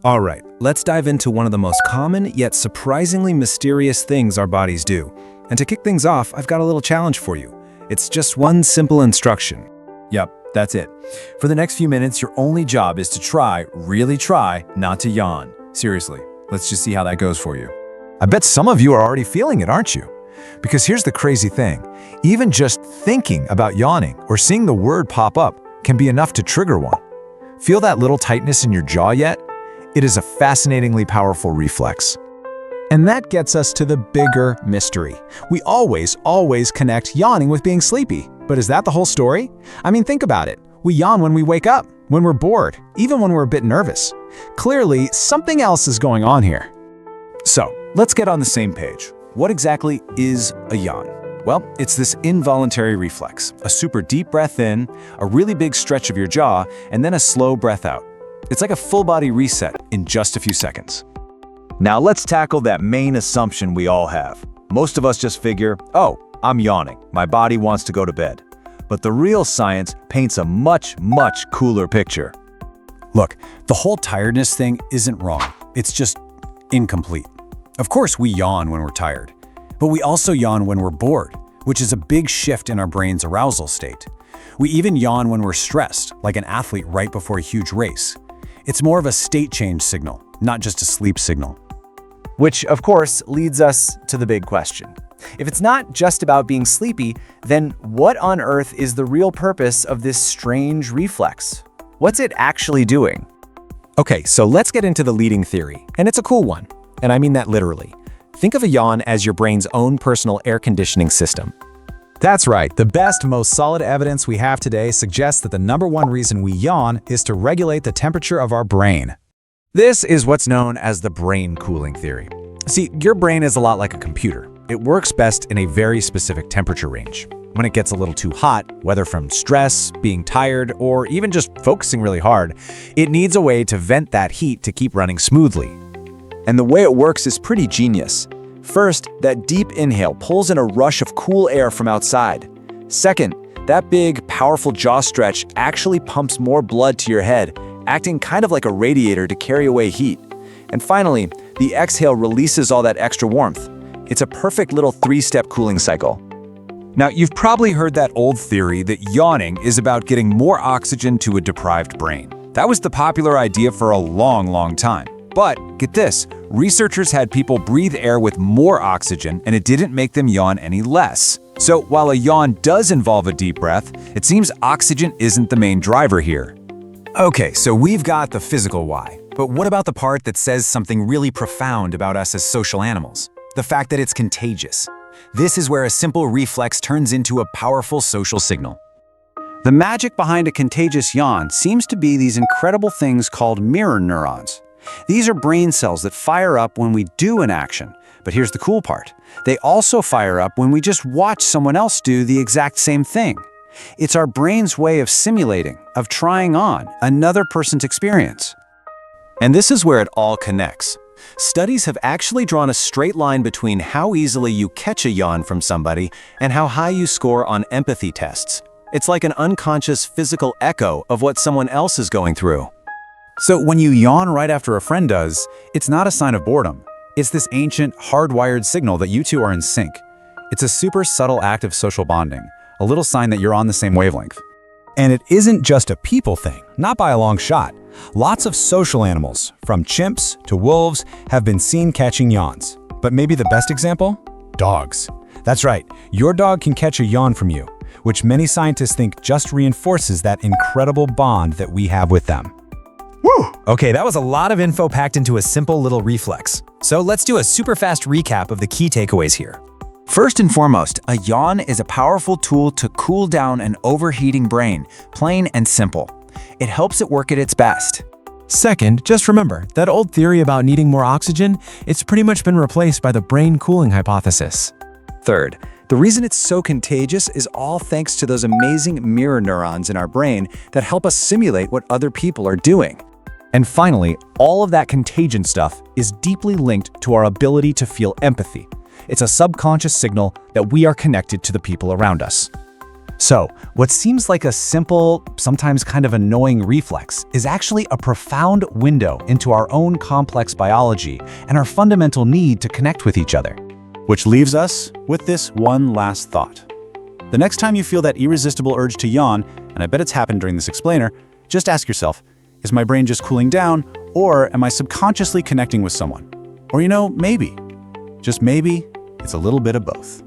All right, let's dive into one of the most common yet surprisingly mysterious things our bodies do. And to kick things off, I've got a little challenge for you. It's just one simple instruction. Yep, that's it. For the next few minutes, your only job is to try, really try, not to yawn. Seriously, let's just see how that goes for you. I bet some of you are already feeling it, aren't you? Because here's the crazy thing. Even just thinking about yawning or seeing the word pop up can be enough to trigger one. Feel that little tightness in your jaw yet? It is a fascinatingly powerful reflex. And that gets us to the bigger mystery. We always connect yawning with being sleepy. But is that the whole story? I mean, think about it. We yawn when we wake up, when we're bored, even when we're a bit nervous. Clearly, something else is going on here. So, let's get on the same page. What exactly is a yawn? Well, it's this involuntary reflex. A super deep breath in, a really big stretch of your jaw, and then a slow breath out. It's like a full-body reset in just a few seconds. Now let's tackle that main assumption we all have. Most of us just figure, oh, I'm yawning. My body wants to go to bed. But the real science paints a much cooler picture. Look, the whole tiredness thing isn't wrong. It's just incomplete. Of course, we yawn when we're tired, but we also yawn when we're bored, which is a big shift in our brain's arousal state. We even yawn when we're stressed, like an athlete right before a huge race. It's more of a state change signal, not just a sleep signal. Which, of course, leads us to the big question. If it's not just about being sleepy, then what on earth is the real purpose of this strange reflex? What's it actually doing? Okay, so let's get into the leading theory, and it's a cool one. And I mean that literally. Think of a yawn as your brain's own personal air conditioning system. That's right. The best, most solid evidence we have today suggests that the #1 reason we yawn is to regulate the temperature of our brain. This is what's known as the brain cooling theory. See, your brain is a lot like a computer. It works best in a very specific temperature range. When it gets a little too hot, whether from stress, being tired, or even just focusing really hard, it needs a way to vent that heat to keep running smoothly. And the way it works is pretty genius. First, that deep inhale pulls in a rush of cool air from outside. Second, that big, powerful jaw stretch actually pumps more blood to your head, acting kind of like a radiator to carry away heat. And finally, the exhale releases all that extra warmth. It's a perfect little 3-step cooling cycle. Now, you've probably heard that old theory that yawning is about getting more oxygen to a deprived brain. That was the popular idea for a long time. But get this, researchers had people breathe air with more oxygen and it didn't make them yawn any less. So while a yawn does involve a deep breath, it seems oxygen isn't the main driver here. Okay, so we've got the physical why, but what about the part that says something really profound about us as social animals? The fact that it's contagious. This is where a simple reflex turns into a powerful social signal. The magic behind a contagious yawn seems to be these incredible things called mirror neurons. These are brain cells that fire up when we do an action. But here's the cool part. They also fire up when we just watch someone else do the exact same thing. It's our brain's way of simulating, of trying on another person's experience. And this is where it all connects. Studies have actually drawn a straight line between how easily you catch a yawn from somebody and how high you score on empathy tests. It's like an unconscious physical echo of what someone else is going through. So when you yawn right after a friend does, it's not a sign of boredom. It's this ancient, hardwired signal that you two are in sync. It's a super subtle act of social bonding, a little sign that you're on the same wavelength. And it isn't just a people thing, not by a long shot. Lots of social animals, from chimps to wolves, have been seen catching yawns. But maybe the best example? Dogs. That's right, your dog can catch a yawn from you, which many scientists think just reinforces that incredible bond that we have with them. Woo! Okay, that was a lot of info packed into a simple little reflex. So let's do a super fast recap of the key takeaways here. First and foremost, a yawn is a powerful tool to cool down an overheating brain, plain and simple. It helps it work at its best. Second, just remember, that old theory about needing more oxygen, it's pretty much been replaced by the brain cooling hypothesis. Third, the reason it's so contagious is all thanks to those amazing mirror neurons in our brain that help us simulate what other people are doing. And finally, all of that contagion stuff is deeply linked to our ability to feel empathy. It's a subconscious signal that we are connected to the people around us. So, what seems like a simple, sometimes kind of annoying reflex is actually a profound window into our own complex biology and our fundamental need to connect with each other. Which leaves us with this one last thought. The next time you feel that irresistible urge to yawn, and I bet it's happened during this explainer, just ask yourself, is my brain just cooling down, or am I subconsciously connecting with someone? Or maybe, just maybe, it's a little bit of both.